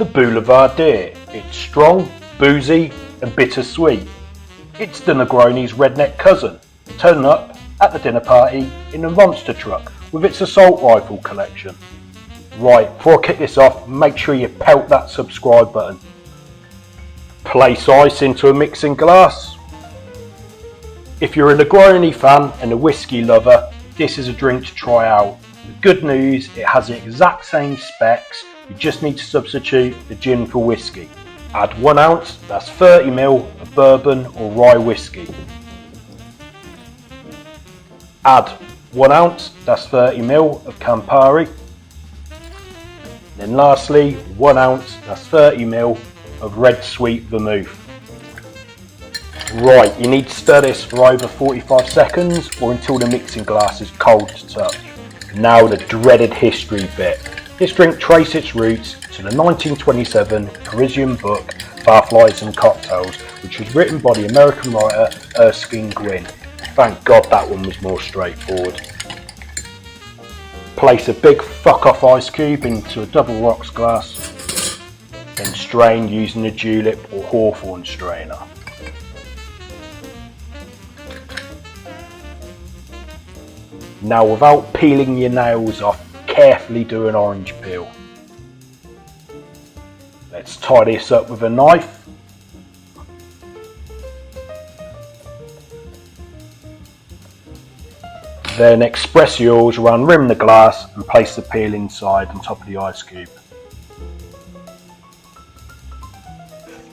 The Boulevardier. It's strong, boozy and bittersweet. It's the Negroni's redneck cousin, turning up at the dinner party in a monster truck with its assault rifle collection. Right, before I kick this off, make sure you pelt that subscribe button. Place ice into a mixing glass. If you're a Negroni fan and a whiskey lover, this is a drink to try out. The good news, it has the exact same specs, you just need to substitute the gin for whiskey. Add 1 ounce, that's 30ml of bourbon or rye whiskey. Add 1 ounce, that's 30ml of Campari. Then lastly, 1 ounce, that's 30ml of red sweet vermouth. Right, you need to stir this for over 45 seconds or until the mixing glass is cold to touch. Now the dreaded history bit. This drink traces its roots to the 1927 Parisian book Bath Lights and Cocktails, which was written by the American writer Erskine Gwynne. Thank God that one was more straightforward. Place a big fuck off ice cube into a double rocks glass, then strain using a julep or hawthorn strainer. Now without peeling your nails off, carefully do an orange peel. Let's tie this up with a knife. Then express yours around rim the glass and place the peel inside on top of the ice cube.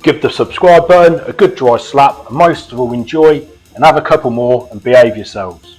Give the subscribe button a good dry slap and most of all enjoy and have a couple more and behave yourselves.